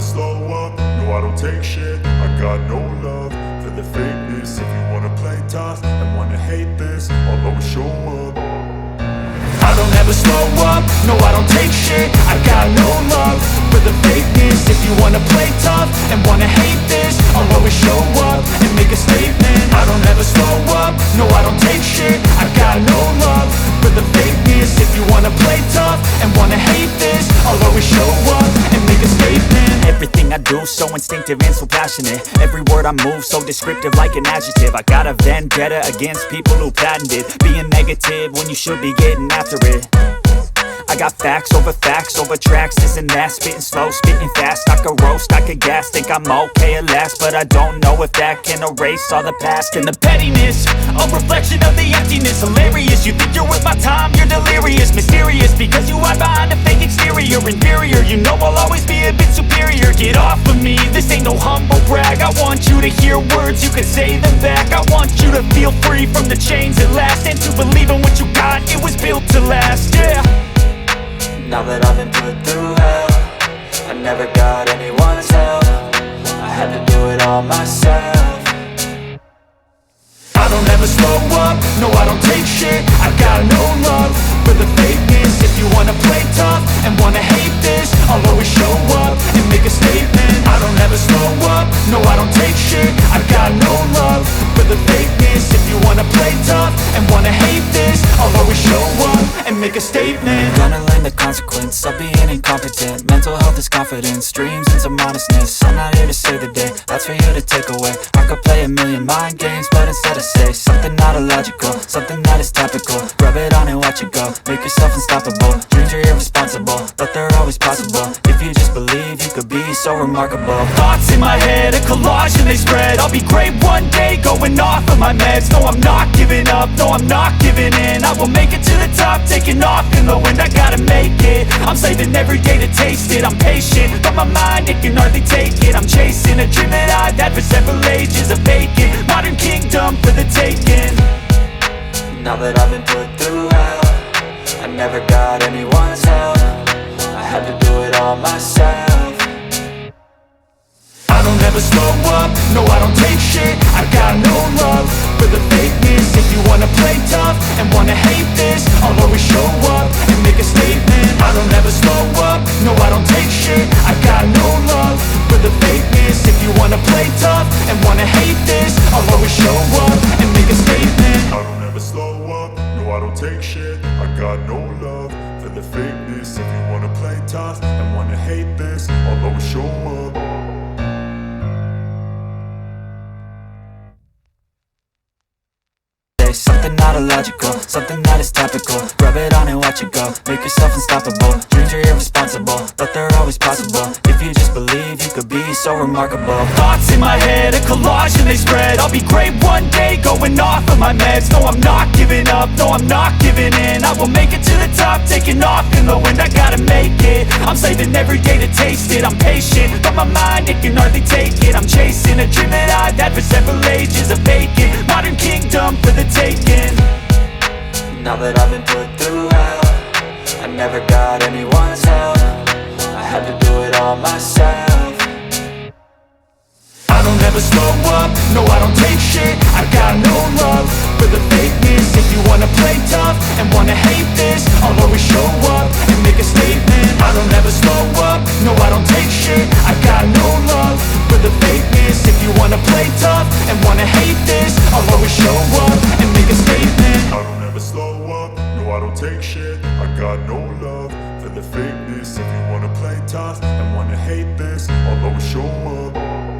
slow up, no I don't take shit. I got no love for the fakeness. If you wanna play tough and wanna hate this, I'll always show up. I don't ever slow up, no I don't take shit. I got no love for the fakeness. If you wanna play tough and wanna hate this, I'll always show up and make a statement. I don't ever slow up, no I don't take shit. I got no love for the fakeness. If you wanna play tough and wanna hate this, I'll always show up and make a statement. Everything I do so instinctive and so passionate. Every word I move so descriptive like an adjective. I got a vendetta against people who patented being negative when you should be getting after it. I got facts over tracks, this and that. Spitting slow, spitting fast, I could roast, I could gas. Think I'm okay at last, but I don't know if that can erase all the past. And the pettiness, a reflection of the emptiness. Hilarious, you think you're worth my time, you're delirious. Mysterious, because you hide behind a fake exterior. Inferior, you know I'll always be a bit superior. Get off of me, this ain't no humble brag. I want you to hear words, you can say them back. I want you to feel free from the chains at last, and to believe in what you got, it was built to last, yeah. Now that I've been put through hell, I never got anyone's help. I had to do it all myself. I don't ever slow up, no I don't take shit. I got no love for the fakeness. If you wanna play tough and wanna hate this, I'll always show up and make a statement. I don't ever slow up, no I don't take shit. I got no love for the fakeness. If you wanna play tough and wanna hate this, I'll always show up and make a statement. Gonna learn the consequence of being incompetent. Mental health is confidence, dreams and some modestness. I'm not here to save the day, that's for you to take away. I could play a million mind games, but instead I say something not illogical, something that is topical. Rub it on and watch it go, make yourself unstoppable. Dreams are irresponsible, but they're always possible. If you just believe, you could be so remarkable. Thoughts in my head, a collage and they spread. I'll be great one day, going off of my meds. No, I'm not giving up, no, I'm not giving in. I will make it to the top, taking off in the wind. I gotta make it, I'm saving every day to taste it. I'm patient, but my mind, it can hardly take it. I'm chasing a dream that I've had for several ages. A vacant, modern kingdom for the taking. Now that I've been put through hell, I never got anyone's help. I had to do it all myself. I don't ever slow up, no I don't take shit. I got no love for the fakeness. If you wanna play tough and wanna hate this, I'll always show up and make a statement. I don't ever slow up, no I don't take shit. I got no love for the fakeness. If you wanna play tough and wanna hate this, I'll always show up and make a statement. I don't ever slow up, no I don't take shit. I got no love for the fakeness. If you wanna play tough and wanna hate this, I'll always show up. Something not illogical, something that is topical. Rub it on and watch it go, make yourself unstoppable. Dreams are irresponsible, but they're always possible. If you just believe, you could be so remarkable. Thoughts in my head, a collage and they spread. I'll be great one day, going off of my meds. No, I'm not giving up, no, I'm not giving in. I will make it to the top, taking off in the wind. I gotta make it, I'm saving every day to taste it. I'm patient, but my mind, it can hardly take it. I'm chasing a dream that I've had for several ages. A vacant, modern kingdom for the taking. Now that I've been put through hell, I never got anyone's help. I had to do it all myself. I don't ever slow up, no I don't take shit. I got no love for the fakeness. If you wanna play tough and wanna hate this, I'll always show up and make a statement. I don't ever slow up, no I don't take shit. I got no love for the fakeness. If you wanna play tough and wanna hate this, I'll always show up and make a statement. I don't ever slow up, no I don't take shit. I got no love for the fakeness. If you wanna play tough and wanna hate this, I'll always show up.